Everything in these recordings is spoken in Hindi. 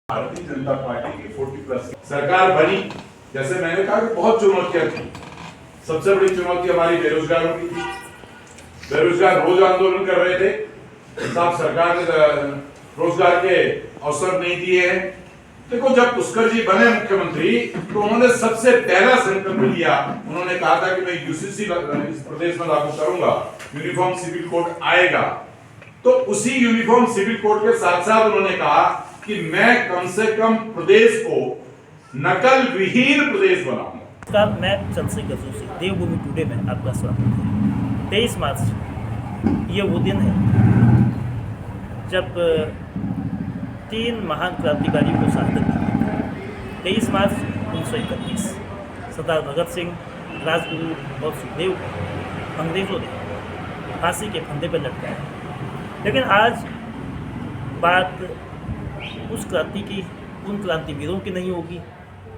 भारतीय जनता पार्टी की 40+ सरकार बनी। जैसे मैंने कहा कि बहुत चुनौतियां थी। सबसे बड़ी चुनौती हमारी बेरोजगारों की थी। बेरोजगार रोज आंदोलन कर रहे थे, साहब सरकार ने रोजगार के अवसर नहीं दिए हैं। देखो, जब पुष्कर जी बने मुख्यमंत्री तो उन्होंने सबसे पहला संकल्प लिया। उन्होंने कहा था कि मैं यूसीसी इस प्रदेश में लागू करूंगा, यूनिफॉर्म सिविल कोड आएगा। तो उसी यूनिफॉर्म सिविल कोड के साथ साथ उन्होंने कहा कि मैं कम से कम प्रदेश को नकल विहीन प्रदेश बनाऊंगा। मैं चंद्रसिंह गजू से देवभूमि टुडे में आपका स्वागत है। 23 मार्च ये वो दिन है जब 3 महान क्रांतिकारियों को शहादत दी। 23 मार्च 1931 सरदार भगत सिंह, राजगुरु और सुखदेव को अंग्रेजों ने फांसी के फंदे पर लटकाया। लेकिन आज बात उस क्रांति की, उन क्रांतिवीरों की नहीं होगी।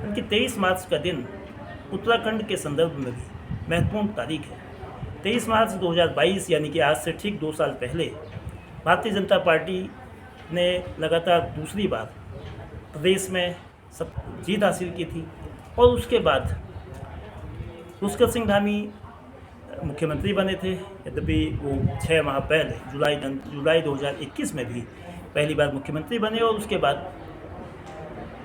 उनकी 23 मार्च का दिन उत्तराखंड के संदर्भ में भी महत्वपूर्ण तारीख है। 23 मार्च 2022 यानी कि आज से ठीक 2 साल पहले भारतीय जनता पार्टी ने लगातार दूसरी बार प्रदेश में सब जीत हासिल की थी। और उसके बाद पुष्कर सिंह धामी मुख्यमंत्री बने थे। यद्यपि वो 6 माह पहले जुलाई 2021 में भी पहली बार मुख्यमंत्री बने और उसके बाद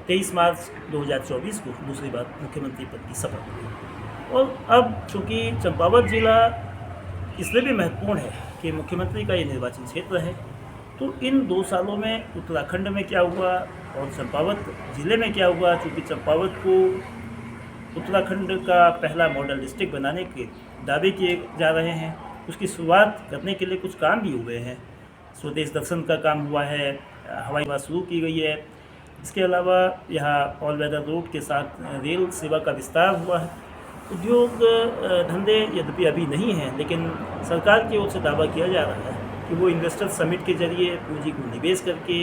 23 मार्च 2024 को दूसरी बार मुख्यमंत्री पद की शपथ ली। और अब चूँकि चंपावत जिला इसलिए भी महत्वपूर्ण है कि मुख्यमंत्री का ये निर्वाचन क्षेत्र है, तो इन 2 सालों में उत्तराखंड में क्या हुआ और चंपावत जिले में क्या हुआ। चूँकि चंपावत को उत्तराखंड का पहला मॉडल डिस्ट्रिक्ट बनाने के दावे किए जा रहे हैं, उसकी शुरुआत करने के लिए कुछ काम भी हुए हैं। स्वदेश दर्शन का काम हुआ है, हवाई सेवा शुरू की गई है। इसके अलावा यहाँ ऑल वेदर रोड के साथ रेल सेवा का विस्तार हुआ है। उद्योग धंधे यद्यपि अभी नहीं हैं, लेकिन सरकार की ओर से दावा किया जा रहा है कि वो इन्वेस्टर समिट के जरिए पूंजी को निवेश करके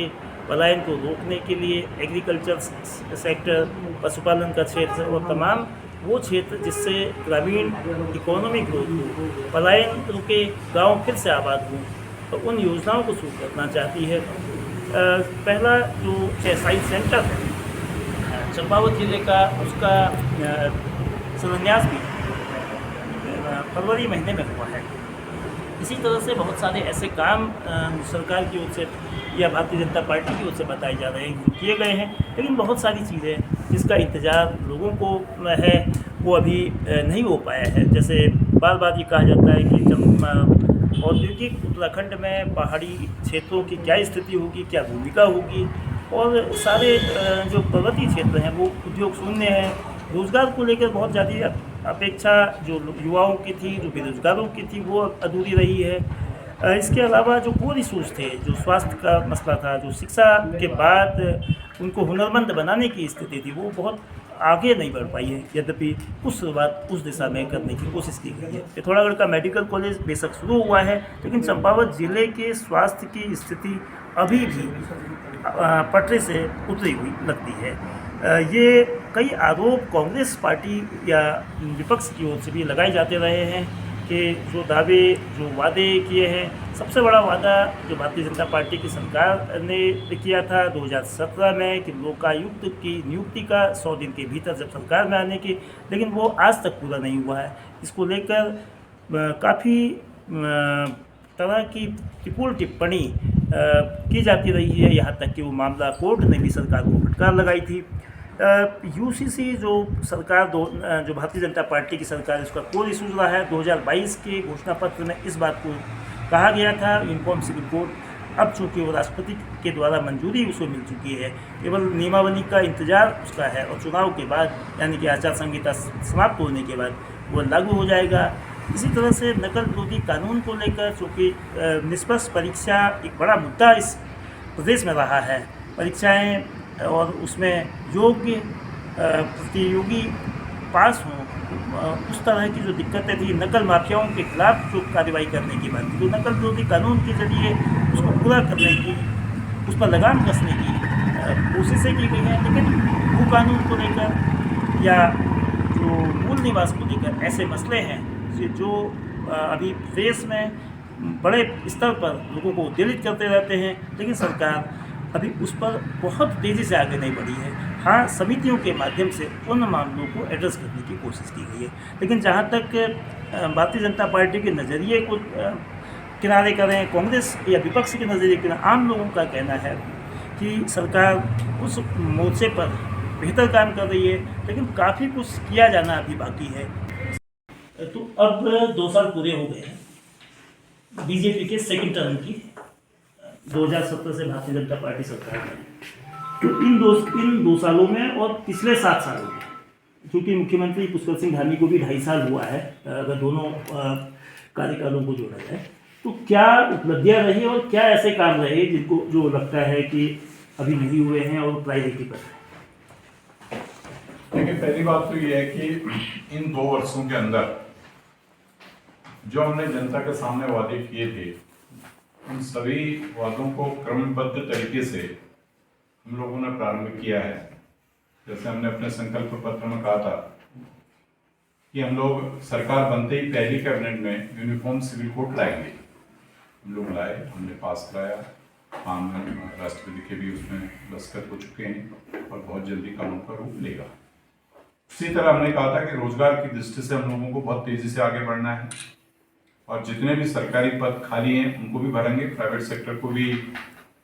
पलायन को रोकने के लिए एग्रीकल्चर सेक्टर, पशुपालन का क्षेत्र और तमाम वो क्षेत्र जिससे ग्रामीण इकोनॉमी ग्रोथ हो, पलायन रुके, गांव फिर से आबाद हों, तो उन योजनाओं को शुरू करना चाहती है। पहला जो साइंस सेंटर है चंपावत जिले का, उसका शिलान्यास भी फरवरी महीने में हुआ है। इसी तरह से बहुत सारे ऐसे काम सरकार की ओर से या भारतीय जनता पार्टी की ओर से बताए जा रहे हैं, किए गए हैं। लेकिन बहुत सारी चीज़ें जिसका इंतज़ार लोगों को है वो अभी नहीं हो पाया है। जैसे बार बार ये कहा जाता है कि औद्योगिक उत्तराखंड में पहाड़ी क्षेत्रों की क्या स्थिति होगी, क्या भूमिका होगी, और सारे जो पर्वतीय क्षेत्र हैं वो उद्योग शून्य हैं। रोज़गार को लेकर बहुत ज़्यादा अपेक्षा जो युवाओं की थी, जो बेरोजगारों की थी, वो अधूरी रही है। इसके अलावा जो कोर इशूज़ थे, जो स्वास्थ्य का मसला था, जो शिक्षा के बाद उनको हुनरमंद बनाने की स्थिति थी, वो बहुत आगे नहीं बढ़ पाई है। यद्यपि कुछ शुरुआत उस दिशा में करने की कोशिश की गई है। पिथौरागढ़ का मेडिकल कॉलेज बेशक शुरू हुआ है, लेकिन चंपावत जिले के स्वास्थ्य की स्थिति अभी भी पटरी से उतरी हुई लगती है। ये कई आरोप कांग्रेस पार्टी या विपक्ष की ओर से भी लगाए जाते रहे हैं कि जो दावे, जो वादे किए हैं, सबसे बड़ा वादा जो भारतीय जनता पार्टी की सरकार ने किया था 2017 में कि लोकायुक्त की नियुक्ति का 100 दिन के भीतर जब सरकार में आने की, लेकिन वो आज तक पूरा नहीं हुआ है। इसको लेकर काफ़ी तरह की टिपुल टिप्पणी की जाती रही है, यहाँ तक कि वो मामला कोर्ट ने भी सरकार को फटकार लगाई थी। यूसीसी जो सरकार जो भारतीय जनता पार्टी की सरकार है, उसका कोर इशूज रहा है। 2022 के घोषणा पत्र में इस बात को कहा गया था यूनिफॉर्म सिविल कोड, अब चूँकि वो राष्ट्रपति के द्वारा मंजूरी उसको मिल चुकी है, केवल नियमावली का इंतजार उसका है और चुनाव के बाद यानी कि आचार संहिता समाप्त होने के बाद वो लागू हो जाएगा। इसी तरह से नकल विरोधी कानून को लेकर चूँकि निष्पक्ष परीक्षा एक बड़ा मुद्दा इस प्रदेश में रहा है। परीक्षाएँ और उसमें योग्य प्रतियोगी पास हों, उस तरह की जो दिक्कतें थी, नकल माफियाओं के खिलाफ जो कार्रवाई करने की बात थी, जो नकल विरोधी कानून के जरिए उसको पूरा करने की, उस पर लगाम कसने की कोशिशें की गई हैं। लेकिन भू कानून को लेकर या जो मूल निवास को लेकर ऐसे मसले हैं जो अभी प्रदेश में बड़े स्तर पर लोगों को उत्तेजित करते रहते हैं, लेकिन सरकार अभी उस पर बहुत तेज़ी से आगे नहीं बढ़ी है। हाँ, समितियों के माध्यम से उन मामलों को एड्रेस करने की कोशिश की गई है, लेकिन जहाँ तक भारतीय जनता पार्टी के नज़रिए को किनारे करें, कांग्रेस या विपक्ष के नज़रिए किनारे, आम लोगों का कहना है कि सरकार उस मोर्चे पर बेहतर काम कर रही है, लेकिन काफ़ी कुछ किया जाना अभी बाकी है। तो अब 2 साल पूरे हो गए हैं बीजेपी के सेकंड टर्म की, 2017 से भारतीय जनता पार्टी सरकार में। तो इन दो सालों में और पिछले 7 सालों में, क्योंकि मुख्यमंत्री पुष्कर सिंह धामी को भी 2.5 साल हुआ है अगर दोनों कार्यकालों को जोड़ा जाए, तो क्या उपलब्धियां रही और क्या ऐसे काम रहे जिनको जो लगता है कि अभी नहीं हुए हैं और प्रायोरिटी पर है? देखिए, पहली बात तो ये है कि इन 2 वर्षों के अंदर जो हमने जनता के सामने वादे किए थे, उन सभी वादों को क्रमबद्ध तरीके से हम लोगों ने प्रारंभ किया है। जैसे हमने अपने संकल्प पत्र में कहा था कि हम लोग सरकार बनते ही पहली कैबिनेट में यूनिफॉर्म सिविल कोड लाएंगे। हम लोग लाए, हमने पास कराया, राष्ट्रपति के भी उसमें दस्तखत हो चुके हैं और बहुत जल्दी कानून का रूप लेगा। इसी तरह हमने कहा था कि रोजगार की दृष्टि से हम लोगों को बहुत तेजी से आगे बढ़ना है और जितने भी सरकारी पद खाली हैं उनको भी भरेंगे, प्राइवेट सेक्टर को भी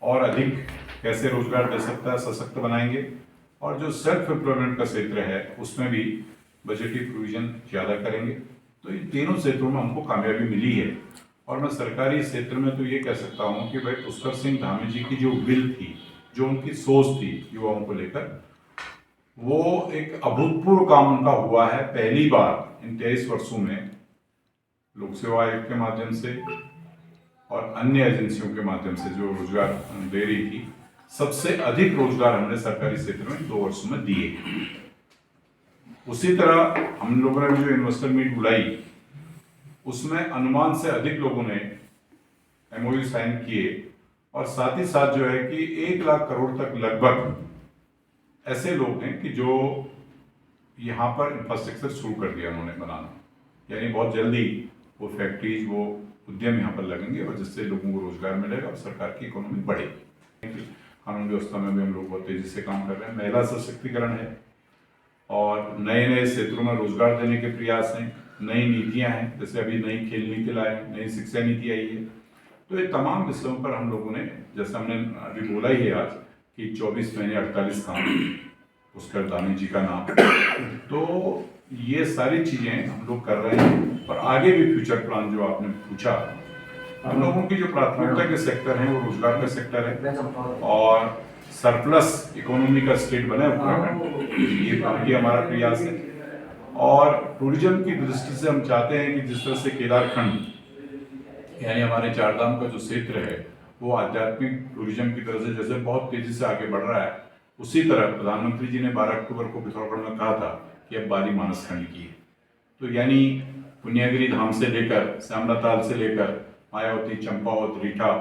और अधिक कैसे रोजगार दे सकता है सशक्त बनाएंगे, और जो सेल्फ एम्प्लॉयमेंट का क्षेत्र है उसमें भी बजटीय प्रोविजन ज़्यादा करेंगे। तो इन तीनों क्षेत्रों में हमको कामयाबी मिली है। और मैं सरकारी क्षेत्र में तो ये कह सकता हूँ कि भाई पुष्कर सिंह धामी जी की जो विल थी, जो उनकी सोच थी युवाओं को लेकर, वो एक अभूतपूर्व काम उनका हुआ है। पहली बार इन 23 वर्षों में लोक सेवा आयोग के माध्यम से और अन्य एजेंसियों के माध्यम से जो रोजगार दे रही थी, सबसे अधिक रोजगार हमने सरकारी क्षेत्र में 2 वर्षों में दिए। उसी तरह हम लोगों ने जो इन्वेस्टर मीट बुलाई, उसमें अनुमान से अधिक लोगों ने MOU साइन किए और साथ ही साथ जो है कि 1 लाख करोड़ तक लगभग ऐसे लोग हैं कि जो यहाँ पर इंफ्रास्ट्रक्चर शुरू कर दिया उन्होंने बनाना, यानी बहुत जल्दी वो फैक्ट्रीज, वो उद्यम यहाँ पर लगेंगे और जिससे लोगों को रोजगार मिलेगा और सरकार की इकोनॉमी बढ़ेगी। कानून व्यवस्था में भी हम लोग बहुत तेजी से काम कर रहे हैं। महिला सशक्तिकरण है और नए नए क्षेत्रों में रोजगार देने के प्रयास हैं, नई नीतियां हैं, जैसे अभी नई खेल नीति लाए, नई शिक्षा नीति आई है। तो ये तमाम विषयों पर हम लोगों ने, जैसे हमने अभी बोला ही है आज कि 24 महीने 48 काम, पुष्कर धामी जी का नाम, तो ये सारी चीजें हम लोग कर रहे हैं। और आगे भी फ्यूचर प्लान जो आपने पूछा, हम लोगों की जो प्राथमिकता के सेक्टर हैं वो रोजगार का सेक्टर है और सरप्लस इकोनॉमी का स्टेट बने उत्तराखंड, ये हमारा प्रयास है। और टूरिज्म की दृष्टि से हम चाहते हैं कि जिस तरह से केदारखंड यानी हमारे 4 धाम का जो क्षेत्र है वो आध्यात्मिक टूरिज्म की तरह से जैसे बहुत तेजी से आगे बढ़ रहा है, उसी तरह प्रधानमंत्री जी ने 12 अक्टूबर को पिथौरागढ़ में कहा था कि अब बारी मानस खंड की है। तो यानी पुण्यागिरी धाम से लेकर, श्यामला से लेकर मायावती, चंपावत, रीठा,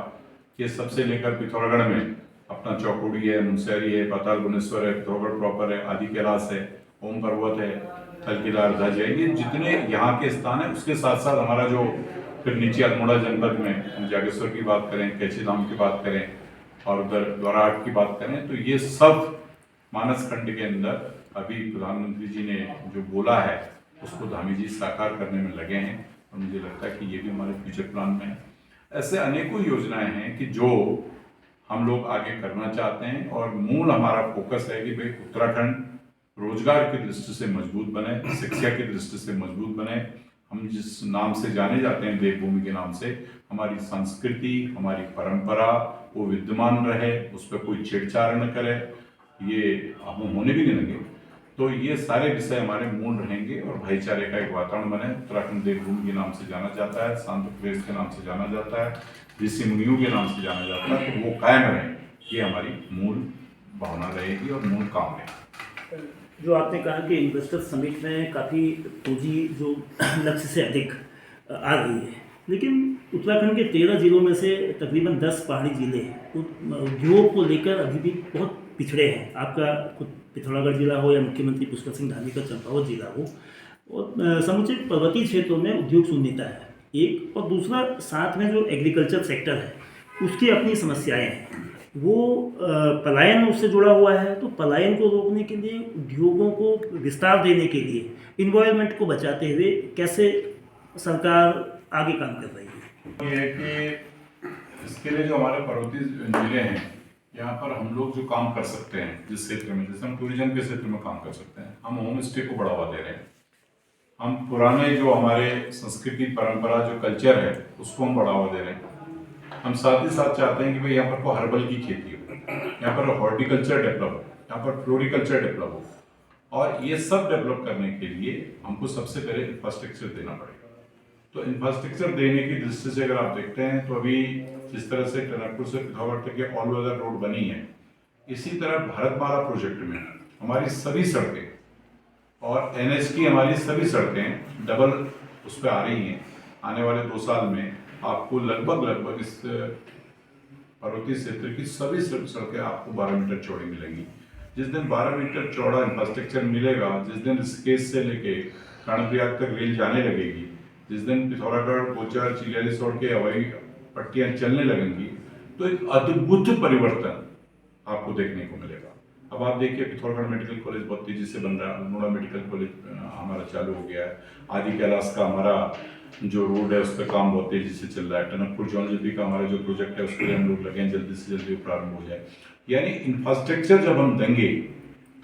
ये सबसे लेकर पिथौरागढ़ में अपना चौकुड़ी है, मुनस्यारी है, पाताल गुनेश्वर है, पिथौरागढ़ प्रॉपर है, आदि कैलाश है, ओम पर्वत है, थलकीदार ध्वज है, ये जितने यहाँ के स्थान है। उसके साथ साथ हमारा जो फिर नीचे अल्मोड़ा जनपद में हम जागेश्वर की बात करें, कैची धाम की बात करें और उधर द्वाराहाट की बात करें, तो ये सब मानस खंड के अंदर अभी प्रधानमंत्री जी ने जो बोला है उसको धामी जी साकार करने में लगे हैं और मुझे लगता है कि ये भी हमारे फ्यूचर प्लान में है। ऐसे अनेकों योजनाएं हैं कि जो हम लोग आगे करना चाहते हैं और मूल हमारा फोकस है कि भाई उत्तराखंड रोजगार की दृष्टि से मजबूत बने, शिक्षा की दृष्टि से मजबूत बने। हम जिस नाम से जाने जाते हैं, देवभूमि के नाम से, हमारी संस्कृति, हमारी परंपरा वो विद्यमान रहे, उस पर कोई छेड़छाड़ न करे, ये हम होने भी नहीं लगे। तो ये सारे विषय हमारे मूल रहेंगे और भाईचारे का एक वातावरण बने। उत्तराखंड देवभूमि के नाम से जाना जाता है, शांत प्रदेश के नाम से जाना जाता है, ऋषि मुनियों के नाम से जाना जाता है, तो वो कायम रहे, ये हमारी मूल भावना रहेगी और मूल काम है। जो आपने कहा कि इन्वेस्टर समिट में काफ़ी पूंजी जो लक्ष्य से अधिक आ रही है, लेकिन उत्तराखंड के 13 जिलों में से तकरीबन 10 पहाड़ी जिले उद्योग को लेकर अभी भी बहुत पिछड़े हैं। आपका खुद पिथौरागढ़ जिला हो या मुख्यमंत्री पुष्कर सिंह धामी का चंपावत जिला हो, और समूचे पर्वतीय क्षेत्रों में उद्योग शून्यता है एक, और दूसरा साथ में जो एग्रीकल्चर सेक्टर है उसकी अपनी समस्याएं हैं। वो पलायन उससे जुड़ा हुआ है। तो पलायन को रोकने के लिए, उद्योगों को विस्तार देने के लिए, इन्वायरमेंट को बचाते हुए कैसे सरकार आगे काम कर रही है? ये है कि इसके लिए जो हमारे पर्वतीय जिले हैं, यहाँ पर हम लोग जो काम कर सकते हैं जिस क्षेत्र में, जैसे हम टूरिज्म के क्षेत्र में काम कर सकते हैं, हम होम स्टे को बढ़ावा दे रहे हैं। हम पुराने जो हमारे संस्कृति परंपरा जो कल्चर है उसको हम बढ़ावा दे रहे हैं। हम साथ ही साथ चाहते हैं कि भाई यहाँ पर को हर्बल की खेती हो, यहाँ पर हॉर्टिकल्चर डेवलप हो, यहाँ पर फ्लोरिकल्चर डेवलप हो। और ये सब डेवलप करने के लिए हमको सबसे पहले इंफ्रास्ट्रक्चर देना पड़ेगा। तो इंफ्रास्ट्रक्चर देने की दृष्टि से अगर आप देखते हैं तो अभी जिस तरह से टनकपुर से पिथौरागढ़ तक के ऑल वेदर रोड बनी है, इसी तरह भारतमाला प्रोजेक्ट में हमारी सभी सड़कें और एनएच की हमारी सभी सड़कें डबल उस पर आ रही हैं। आने वाले 2 साल में आपको लगभग इस पर्वतीय क्षेत्र की सभी सड़कें आपको 12 मीटर चौड़ी मिलेंगी। जिस दिन 12 मीटर चौड़ा इंफ्रास्ट्रक्चर मिलेगा, जिस दिन ऋषिकेश से लेके कर्णप्रयाग तक रेल जाने लगेगी, जिस दिन पिथौरागढ़, बोचर, चिलियालीसोड़ के हवाई पट्टियां चलने लगेंगी, तो एक अद्भुत परिवर्तन आपको देखने को मिलेगा। अब आप देखिए पिथौरागढ़ मेडिकल कॉलेज बहुत तेजी से बन रहा है, अल्मोड़ा मेडिकल कॉलेज हमारा चालू हो गया है, आदि कैलाश का हमारा जो रोड है उस पर काम बहुत तेजी से चल रहा है, टनकपुर जौनजीबी का हमारा जो प्रोजेक्ट है उसके लिए हम लोग लगे हैं, जल्दी से जल्दी प्रारंभ हो जाए। यानी इंफ्रास्ट्रक्चर जब हम देंगे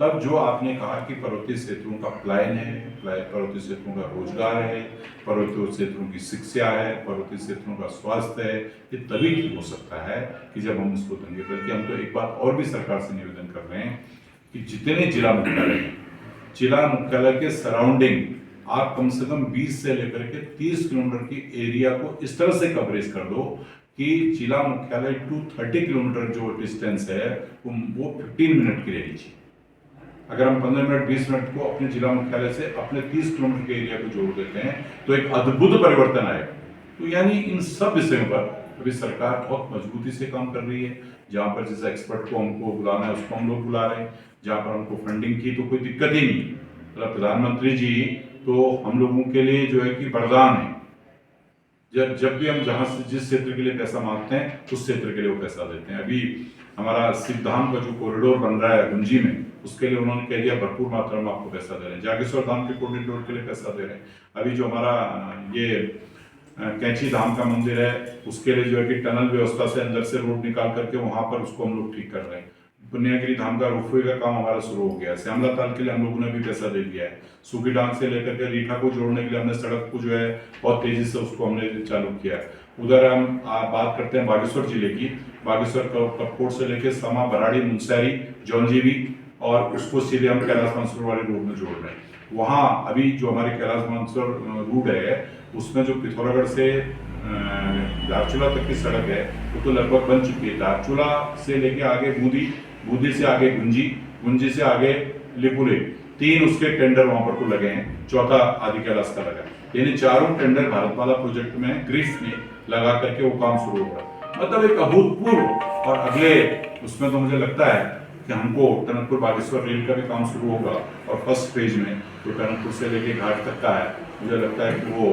तब जो आपने कहा कि पर्वतीय क्षेत्रों का पलायन है, पर्वतीय क्षेत्रों का रोजगार है, पर्वतीय क्षेत्रों की शिक्षा है, पर्वतीय क्षेत्रों का स्वास्थ्य है, ये तभी ठीक हो सकता है कि जब हम इसको देंगे। बल्कि हम तो एक बात और भी सरकार से निवेदन कर रहे हैं कि जितने जिला मुख्यालय हैं, जिला मुख्यालय के सराउंडिंग आप कम से कम 20 से लेकर के 30 किलोमीटर की एरिया को इस तरह से कवरेज कर दो कि जिला मुख्यालय टू 30 किलोमीटर जो डिस्टेंस है वो 15 मिनट की रहनी चाहिए। अगर हम 15 मिनट 20 मिनट को अपने जिला मुख्यालय से अपने 30 किलोमीटर के एरिया को जोड़ देते हैं तो एक अद्भुत परिवर्तन आएगा। तो यानी इन सब विषयों पर अभी सरकार बहुत मजबूती से काम कर रही है। जहाँ पर जिस एक्सपर्ट को हमको बुलाना है उसको हम लोग बुला रहे हैं, जहाँ पर हमको फंडिंग की तो कोई दिक्कत ही नहीं। मतलब प्रधानमंत्री जी तो हम लोगों के लिए जो है कि वरदान है। जब भी हम जहाँ से जिस क्षेत्र के लिए पैसा मांगते हैं उस क्षेत्र के लिए वो पैसा देते हैं। अभी हमारा सिद्धधाम का जो कॉरिडोर बन रहा है गुंजी में, उसके लिए उन्होंने कह दिया भरपूर मात्रा में आपको पैसा दे रहे हैं। जागेश्वर धाम के कॉरिडोर के लिए पैसा दे रहे हैं। अभी जो हमारा ये कैंची धाम का मंदिर है उसके लिए जो है कि टनल व्यवस्था से अंदर से रोड निकाल करके वहां पर उसको हम लोग ठीक कर रहे हैं। पुण्यागिरी धाम का रोपवे का काम हमारा शुरू हो गया है। श्यामला ताल के लिए हम लोगों ने भी पैसा दे दिया है। सूखी डांग से लेकर के रीठा को जोड़ने के लिए हमने सड़क को जो है बहुत तेजी से उसको हमने चालू किया है। उधर हम बात करते हैं बागेश्वर जिले की, बागेश्वर कपकोट से लेकर समा, बराड़ी, मुंगसैरी, जौनजीबी और उसको सीधे हम कैलाश मानसरोवर वाले रोड में जोड़ रहे हैं। वहाँ अभी जो हमारे कैलाश मानसरोवर रूट है उसमें जो पिथौरागढ़ से धारचूला तक की सड़क है वो तो लगभग बन चुकी है। धारचूला से लेके आगे बूंदी, बूंदी से आगे गुंजी, गुंजी से आगे लिपुले, 3 उसके टेंडर वहां पर को लगे हैं, चौथा आदि कैलाश का लगा। यानी 4 टेंडर भारतमाला प्रोजेक्ट में ग्रीफ में लगा करके वो काम शुरू हो रहा है। मतलब एक अभूतपूर्व। और अगले उसमें तो मुझे लगता है कि हमको टनकपुर बागेश्वर रेल का भी काम शुरू होगा और फर्स्ट फेज में जो टनकपुर से लेके घाट तक का है मुझे लगता है कि वो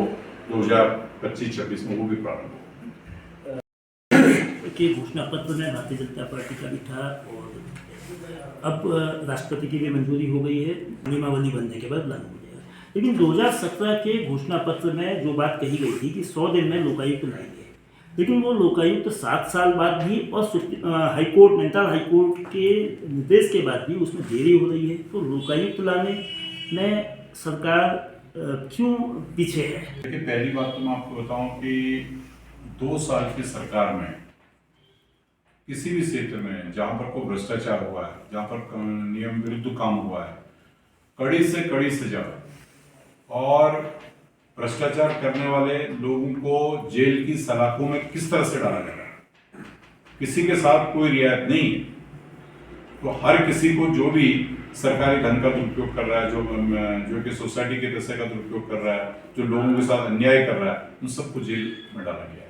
2025-26 में वो भी प्रारंभ के घोषणा पत्र में भारतीय जनता पार्टी का भी था और अब राष्ट्रपति की भी मंजूरी हो गई है, नियमावली बनने के बाद लागू हो जाएगा। लेकिन 2017 के घोषणा पत्र में जो बात कही गई थी कि 100 दिन में लोकायुक्त लाएंगे, लेकिन वो लोकायुक्त 7 साल बाद भी और हाईकोर्ट, नैनीताल हाईकोर्ट के निर्देश के बाद भी उसमें देरी हो रही है। तो लोकायुक्त लाने में सरकार क्यों पीछे है? देखिए, पहली बात तो मैं आपको बताऊं कि 2 साल की सरकार में किसी भी क्षेत्र में जहां पर कोई भ्रष्टाचार हुआ है, जहां पर नियम विरुद्ध काम हुआ है, कड़ी से कड़ी सजा और भ्रष्टाचार करने वाले लोगों को जेल की सलाखों में किस तरह से डाला जा रहा है, किसी के साथ कोई रियायत नहीं। तो हर किसी को जो भी सरकारी धन का दुरुपयोग कर रहा है, जो कि सोसाइटी के पैसे का दुरुपयोग कर रहा है, जो लोगों के साथ अन्याय कर रहा है, उन सबको जेल में डाला गया है।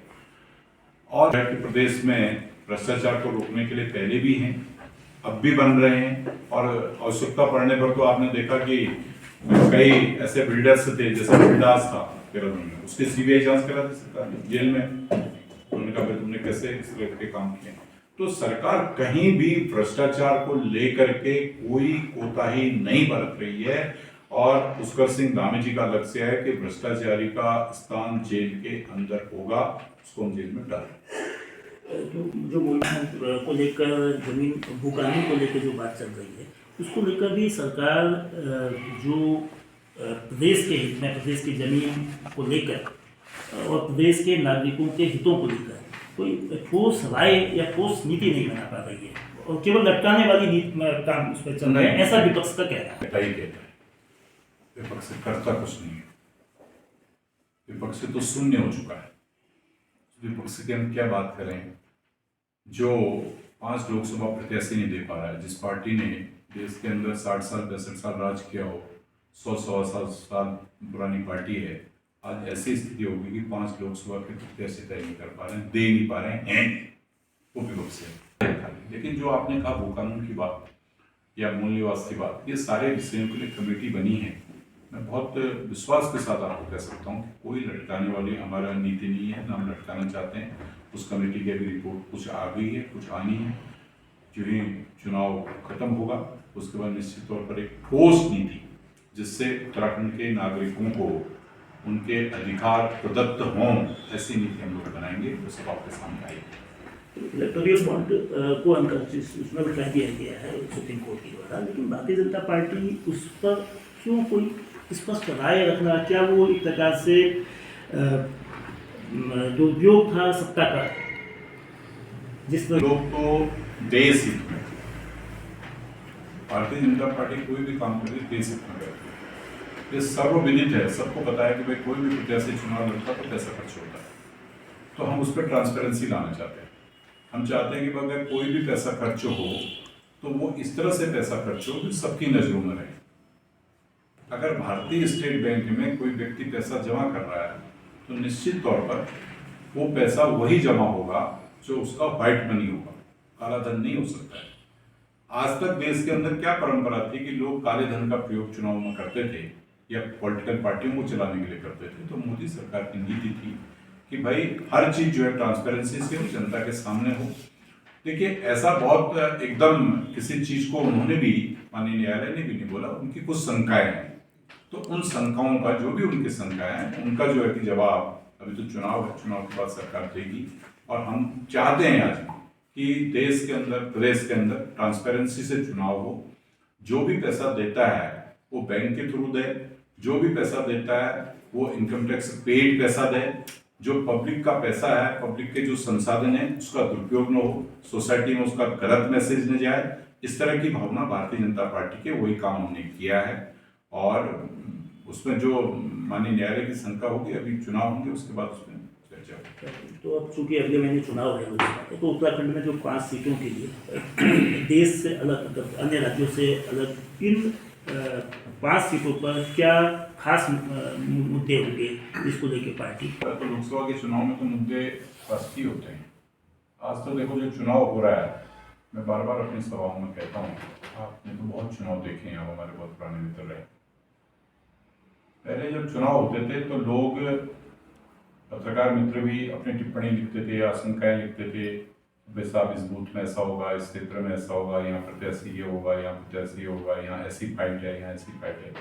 और प्रदेश में भ्रष्टाचार को रोकने के लिए पहले भी हैं, अब भी बन रहे हैं और आवश्यकता पड़ने पर तो आपने देखा कि कई ऐसे बिल्डर्स थे, जैसे बिल्डास था देहरादून में, उसकी सीबीआई जांच करा दी सरकार ने जेल में। उन्होंने कहा तुमने कैसे इस तरह के काम किए। तो सरकार कहीं भी भ्रष्टाचार को लेकर के कोई कोताही नहीं बरत रही है और पुष्कर सिंह धामी जी का लक्ष्य है कि भ्रष्टाचारी का स्थान जेल के अंदर होगा, उसको हम जेल में डालें। तो जो मूलभूत को लेकर जमीन भूकानून को लेकर जो बात चल रही है उसको लेकर भी सरकार जो प्रदेश के हित में प्रदेश की जमीन को लेकर और प्रदेश के नागरिकों के हितों को लेकर कोई ठोस राय या ठोस नीति नहीं बना पा रही है और केवल लटकाने वाली नीति काम उस पर चल रहा है, ऐसा विपक्ष का कहना है। विपक्ष करता कुछ नहीं है, विपक्ष तो शून्य हो चुका है। विपक्ष की हम क्या बात करें जो 5 लोकसभा प्रत्याशी नहीं दे पा रहा है। जिस पार्टी ने देश के अंदर 60 साल 65 साल राज किया हो, 100 साल पुरानी पार्टी है, आज ऐसी स्थिति होगी कि 5 लोकसभा के प्रत्याशी तय नहीं कर पा रहे हैं, दे नहीं पा रहे हैं, वो विपक्ष है। लेकिन जो आपने कहा भूकानून की बात या मूल निवास की बात, ये सारे विषयों के लिए कमेटी बनी है। मैं बहुत विश्वास के साथ आपको कह सकता हूँ कि कोई लटकाने वाली हमारा नीति नहीं है, ना हम लटकाना चाहते हैं। उस कमेटी की अभी रिपोर्ट कुछ आ गई है, कुछ आनी है। जो ही चुनाव खत्म होगा उसके बाद निश्चित तौर पर एक ठोस नीति जिससे उत्तराखंड के नागरिकों को उनके अधिकार प्रदत्त हों, ऐसी नीति हम लोग बनाएंगे, वो सब आपके सामने आएगी। इलेक्टोरल बॉन्ड को उसमें बिठा दिया गया है सुप्रीम कोर्ट के द्वारा, लेकिन भारतीय जनता पार्टी उस पर क्यों कोई स्पष्ट राय रखना, क्या वो एक प्रकार से जो उद्योग था सत्ता का जिस लोग तो देश हित में, भारतीय जनता पार्टी कोई भी काम करे देश हित में करती है। ये सर्वविदित है, सबको पता है कि भाई कोई भी प्रत्याशी चुनाव लड़ता तो पैसा खर्च होता है। तो हम उस पर ट्रांसपेरेंसी लाना चाहते हैं। हम चाहते हैं कि अगर कोई भी पैसा खर्च हो तो वो इस तरह से पैसा खर्च हो कि सबकी नजरों में रहे। अगर भारतीय स्टेट बैंक में कोई व्यक्ति पैसा जमा कर रहा है तो निश्चित तौर पर वो पैसा वही जमा होगा जो उसका व्हाइट मनी होगा, काला धन नहीं हो सकता है। आज तक देश के अंदर क्या परंपरा थी कि लोग काले धन का प्रयोग चुनाव में करते थे या पॉलिटिकल पार्टियों को चलाने के लिए करते थे। तो मोदी सरकार की नीति थी कि भाई हर चीज जो है ट्रांसपेरेंसी से जनता के सामने हो। देखिए ऐसा बहुत एकदम किसी चीज को उन्होंने भी, माननीय न्यायालय ने भी नहीं बोला, उनकी कुछ शंकाएं हैं। तो उन शंकाओं का जो भी उनकी शंकाएं हैं उनका जो है कि जवाब अभी तो चुनाव है, चुनाव के बाद सरकार देगी। और हम चाहते हैं आज कि देश के अंदर, प्रदेश के अंदर ट्रांसपेरेंसी से चुनाव हो। जो भी पैसा देता है वो बैंक के थ्रू दे, जो भी पैसा देता है वो इनकम टैक्स पेड पैसा दे। जो पब्लिक का पैसा है, पब्लिक के जो संसाधन है उसका दुरुपयोग न हो, सोसाइटी में उसका गलत मैसेज न जाए। इस तरह की भावना भारतीय जनता पार्टी के वही काम हमने किया है। और उसमें जो माननीय न्यायालय की शंका होगी, अभी चुनाव होंगे उसके बाद उसमें चर्चा होगी। तो अब चूंकि अगले महीने चुनाव है तो उत्तराखंड में जो 5 सीटों के लिए देश से अलग, अन्य राज्यों से अलग, इन 5 सीटों पर क्या खास मुद्दे होंगे जिसको लेके पार्टी? तो लोकसभा के चुनाव में तो मुद्दे राष्ट्रीय होते हैं। आज तो देखो जो चुनाव हो रहा है, मैं बार बार अपनी सभाओं में कहता हूँ, आपने तो बहुत चुनाव देखे हैं, आप हमारे बहुत पुराने मित्र रहे। पहले जब चुनाव होते थे तो लोग, पत्रकार मित्र भी अपनी टिप्पणी लिखते थे, आशंकाएं लिखते थे, साहब इस बूथ में ऐसा होगा, इस क्षेत्र में ऐसा होगा, यहाँ प्रत्याशी ये होगा, यहाँ प्रत्याशी होगा, यहाँ ऐसी फाइट है, यहाँ ऐसी फाइट है।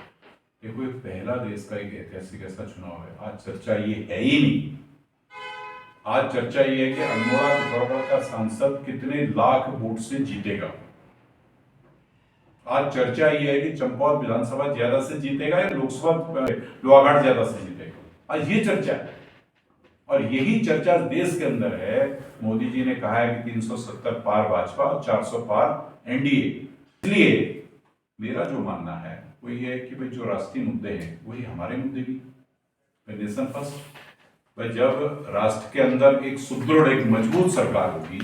देखो ये पहला देश का एक ऐतिहासिक ऐसा चुनाव है। आज चर्चा ये है ही नहीं। आज चर्चा ये है कि अल्मोड़ा पिथौरागढ़ का सांसद कितने लाख वोट से जीतेगा। आज चर्चा ये है कि चंपावत विधानसभा ज्यादा से जीतेगा या लोकसभा लोहाघाट ज्यादा से जीतेगा। आज ये चर्चा है और यही चर्चा देश के अंदर है। मोदी जी ने कहा है कि 370 पार भाजपा और 400 पार एनडीए। इसलिए मेरा जो मानना है वो ये है कि भाई जो राष्ट्रीय मुद्दे हैं वही हमारे मुद्दे भी, नेशन फर्स्ट। भाई जब राष्ट्र के अंदर एक सुदृढ़, एक मजबूत सरकार होगी,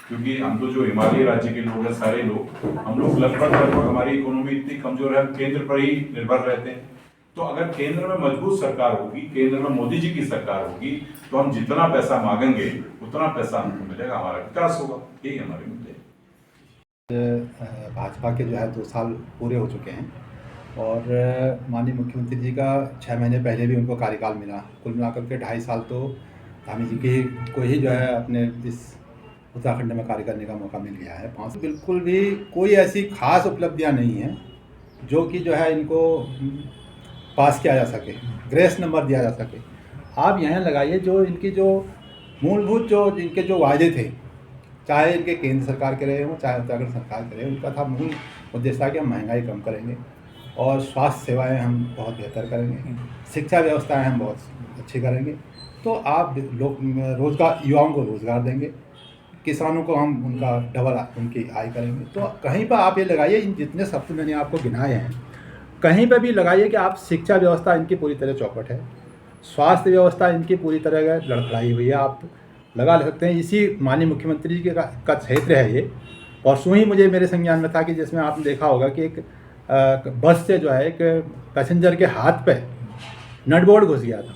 क्योंकि हम तो जो हिमालय राज्य के लोग हैं, सारे लोग, हम लोग लगभग हमारी इकोनॉमी इतनी कमजोर है, केंद्र पर ही निर्भर रहते हैं। तो अगर केंद्र में मजबूत सरकार होगी, केंद्र में मोदी जी की सरकार होगी, तो हम जितना पैसा मांगेंगे उतना पैसा हमको मिलेगा, हमारा विकास होगा। यही हमारे मुद्दे। भाजपा के जो है 2 साल पूरे हो चुके हैं और माननीय मुख्यमंत्री जी का 6 महीने पहले भी उनको कार्यकाल मिला। कुल मिलाकर के 2.5 साल तो धामी जी की को ही जो है अपने इस उत्तराखंड में कार्य करने का मौका मिल गया है। 5 बिल्कुल भी कोई ऐसी खास उपलब्धियां नहीं हैं जो कि जो है इनको पास किया जा सके, ग्रेस नंबर दिया जा सके। आप यहाँ लगाइए जो इनकी जो मूलभूत जो इनके जो वायदे थे, चाहे इनके केंद्र सरकार के रहे हों चाहे उत्तराखंड सरकार के रहे, उनका था मूल उद्देश्य था कि हम महंगाई कम करेंगे और स्वास्थ्य सेवाएं हम बहुत बेहतर करेंगे, शिक्षा व्यवस्थाएं हम बहुत अच्छी करेंगे। तो आप लोग रोजगार, युवाओं को रोजगार देंगे, किसानों को हम उनका डबल उनकी आय करेंगे। तो कहीं पर आप ये लगाइए, इन जितने शब्द मैंने आपको गिनाए हैं कहीं पर भी लगाइए कि आप शिक्षा व्यवस्था इनकी पूरी तरह चौपट है, स्वास्थ्य व्यवस्था इनकी पूरी तरह लड़खड़ाई हुई है, आप लगा सकते हैं। इसी माननीय मुख्यमंत्री जी का क्षेत्र है ये। परसों ही मुझे मेरे संज्ञान में था कि जिसमें आपने देखा होगा कि एक बस से जो है एक पैसेंजर के हाथ पे नटबोल्ट घुस गया था,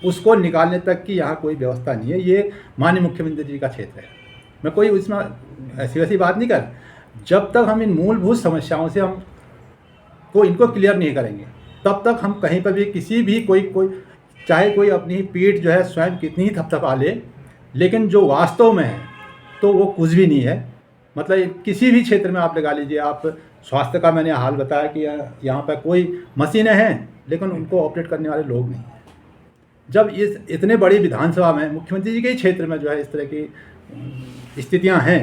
उसको निकालने तक की यहाँ कोई व्यवस्था नहीं है। ये माननीय मुख्यमंत्री जी का क्षेत्र है। मैं कोई उसमें ऐसी वैसी बात नहीं कर, जब तक हम इन मूलभूत समस्याओं से हम को इनको क्लियर नहीं करेंगे तब तक हम कहीं पर भी किसी भी कोई चाहे कोई अपनी पीठ जो है स्वयं कितनी ही थपथपा ले, लेकिन जो वास्तव में है तो वो कुछ भी नहीं है। मतलब किसी भी क्षेत्र में आप लगा लीजिए, आप स्वास्थ्य का मैंने हाल बताया कि यहाँ पर कोई मशीनें हैं लेकिन उनको ऑपरेट करने वाले लोग नहीं हैं। जब इस इतने बड़ी विधानसभा में मुख्यमंत्री जी के ही क्षेत्र में जो है इस तरह की स्थितियाँ हैं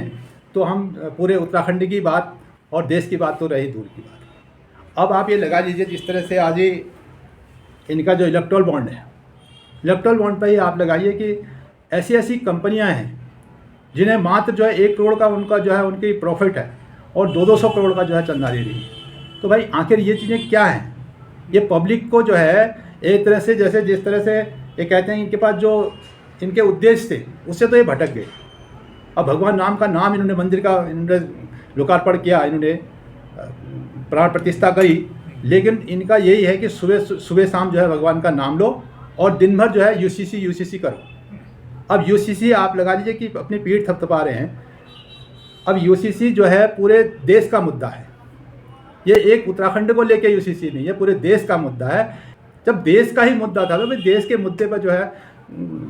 तो हम पूरे उत्तराखंड की बात और देश की बात तो रही दूर की बात। अब आप ये लगा लीजिए जिस तरह से आज ही इनका जो इलेक्ट्रल बॉन्ड है, इलेक्ट्रल बॉन्ड पर ही आप लगाइए कि ऐसी ऐसी कंपनियां हैं जिन्हें मात्र जो है 1 करोड़ का उनका जो है उनकी प्रॉफिट है और 200 करोड़ का जो है चंदा दे रही है। तो भाई आखिर ये चीज़ें क्या हैं? ये पब्लिक को जो है एक तरह से जैसे जिस तरह से ये कहते हैं इनके पास जो इनके उद्देश्य थे उससे तो ये भटक गए। अब भगवान राम का नाम इन्होंने मंदिर का इन्होंने लोकार्पण किया, इन्होंने प्राण प्रतिष्ठा करी, लेकिन इनका यही है कि सुबह शाम जो है भगवान का नाम लो और दिन भर जो है यूसीसी करो। अब यूसीसी आप लगा लीजिए कि अपनी पीठ थपथपा रहे हैं। अब यूसीसी जो है पूरे देश का मुद्दा है, ये एक उत्तराखंड को लेके यूसीसी नहीं है, पूरे देश का मुद्दा है। जब देश का ही मुद्दा था तो भाई देश के मुद्दे पर जो है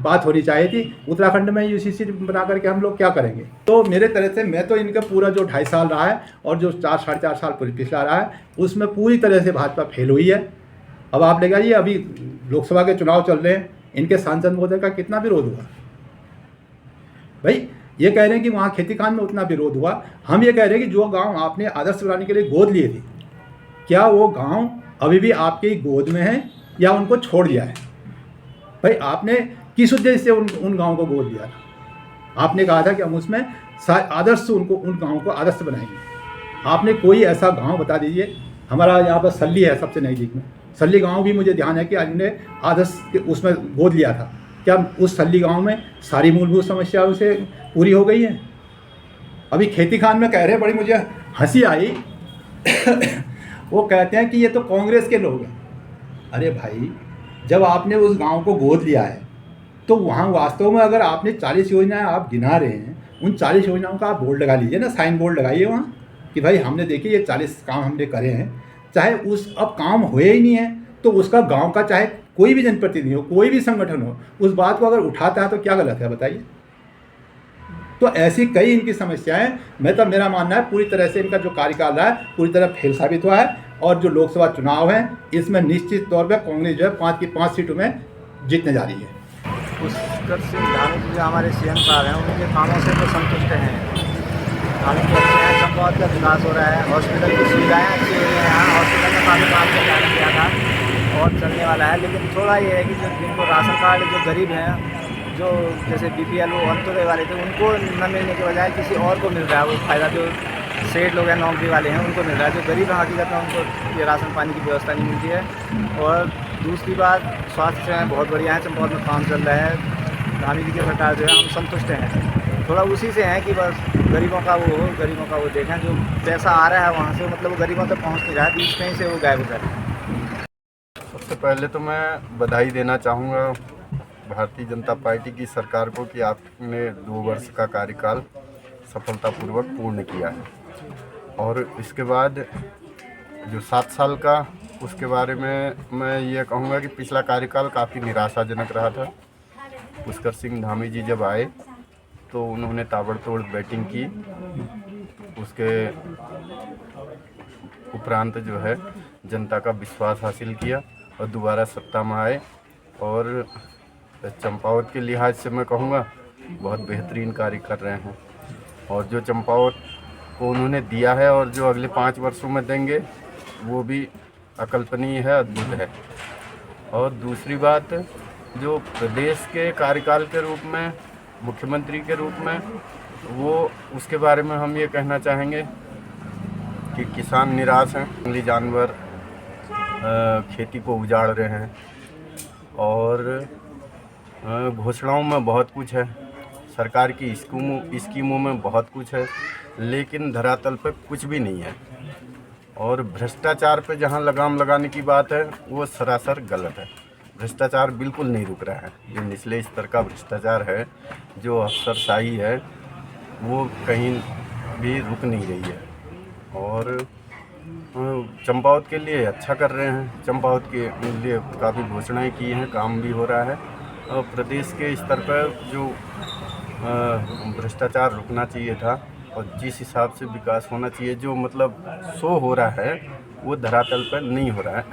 बात होनी चाहिए थी। उत्तराखंड में यूसीसी बना करके हम लोग क्या करेंगे? तो मेरे तरह से मैं तो इनका पूरा जो 2.5 साल रहा है और जो 4-4.5 साल पिछला रहा है उसमें पूरी तरह से भाजपा फेल हुई है। अब आप लगाइए, अभी लोकसभा के चुनाव चल रहे हैं, इनके सांसद महोदय का कितना विरोध हुआ भाई। ये कह रहे हैं कि वहाँ खेती खान में उतना विरोध हुआ, हम ये कह रहे हैं कि जो गाँव आपने आदर्श बनाने के लिए गोद लिए थे, क्या वो गाँव अभी भी आपकी गोद में है या उनको छोड़ दिया है? भाई आपने किस उद्देश्य से उन गाँव को गोद लिया था? आपने कहा था कि हम उसमें आदर्श से उन गाँव को आदर्श बनाएंगे। आपने कोई ऐसा गांव बता दीजिए। हमारा यहाँ पर सल्ली है सबसे नज़दीक में, सल्ली गांव भी मुझे ध्यान है कि हमने आदर्श उसमें गोद लिया था। क्या उस सल्ली गांव में सारी मूलभूत समस्याओं से पूरी हो गई हैं? अभी खेती खान में कह रहे, बड़ी मुझे हंसी आई वो कहते हैं कि ये तो कांग्रेस के लोग हैं। अरे भाई, जब आपने उस गांव को गोद लिया है तो वहाँ वास्तव में अगर आपने 40 योजनाएं आप गिना रहे हैं, उन 40 योजनाओं का आप बोर्ड लगा लीजिए ना, साइन बोर्ड लगाइए वहाँ कि भाई हमने देखिए ये 40 काम हमने करे हैं। चाहे उस अब काम हुए ही नहीं है तो उसका गांव का चाहे कोई भी जनप्रतिनिधि हो, कोई भी संगठन हो, उस बात को अगर उठाता है तो क्या गलत है बताइए? तो ऐसी कई इनकी समस्याएं, मेरा मानना है पूरी तरह से इनका जो कार्यकाल रहा है पूरी तरह फेल साबित हुआ है। और जो लोकसभा चुनाव है इसमें निश्चित तौर पर कांग्रेस जो है 5 की 5 सीटों में जीतने जा रही है। पुष्कर सिंह धामी जी जो हमारे सीएम साहब हैं उनके कामों से तो संतुष्ट हैं। काफ़ी अच्छे हैं, चंपावत का विकास हो रहा है, हॉस्पिटल की सुविधाएँ अच्छी हो रही हैं। यहाँ हॉस्पिटल में काफ़ी काम का कार्य किया था और चलने वाला है। लेकिन थोड़ा ये है कि जो जिनको राशन कार्ड जो गरीब हैं, जो जैसे BPL वो अंत्योदय वाले थे, उनको न मिलने के बजाय किसी और को मिल रहा है वो फ़ायदा। जो सेठ लोग हैं, नौकरी वाले हैं, उनको मिल रहा है। जो गरीब हैं हकीकत में उनको ये राशन पानी की व्यवस्था नहीं मिलती है। और दूसरी बात, स्वास्थ्य सेवाएँ बहुत बढ़िया हैं, चंपावत में काम चल रहा है। धामी जी की सरकार जो है हम संतुष्ट हैं। थोड़ा उसी से हैं कि बस गरीबों का वो देखें, जो पैसा आ रहा है वहाँ से मतलब वो गरीबों तक पहुँच नहीं रहा है, बीच में ही से वो गायब हो जाता है। सबसे पहले तो मैं बधाई देना चाहूँगा भारतीय जनता पार्टी की सरकार को कि आपने 2 वर्ष का कार्यकाल सफलतापूर्वक पूर्ण किया है। और इसके बाद जो 7 साल का, उसके बारे में मैं ये कहूँगा कि पिछला कार्यकाल काफ़ी निराशाजनक रहा था। पुष्कर सिंह धामी जी जब आए तो उन्होंने ताबड़तोड़ बैटिंग की। उसके उपरांत जो है जनता का विश्वास हासिल किया और दोबारा सत्ता में आए। और चंपावत के लिहाज से मैं कहूँगा बहुत बेहतरीन कार्य कर रहे हैं। और जो चंपावत को उन्होंने दिया है और जो अगले 5 वर्षों में देंगे वो भी अकल्पनीय है, अद्भुत है। और दूसरी बात, जो प्रदेश के कार्यकाल के रूप में मुख्यमंत्री के रूप में, वो उसके बारे में हम ये कहना चाहेंगे कि किसान निराश हैं, जंगली जानवर खेती को उजाड़ रहे हैं और घोषणाओं में बहुत कुछ है, सरकार की स्कीमों में बहुत कुछ है, लेकिन धरातल पर कुछ भी नहीं है। और भ्रष्टाचार पे जहां लगाम लगाने की बात है वो सरासर गलत है। भ्रष्टाचार बिल्कुल नहीं रुक रहा है। जो निचले स्तर का भ्रष्टाचार है, जो अफसरशाही है, वो कहीं भी रुक नहीं रही है। और चंपावत के लिए अच्छा कर रहे हैं। चंपावत के लिए काफ़ी घोषणाएं की हैं, काम भी हो रहा है। और प्रदेश के स्तर पर जो भ्रष्टाचार रुकना चाहिए था और जिस हिसाब से विकास होना चाहिए, जो मतलब शो हो रहा है, वो धरातल पर नहीं हो रहा है।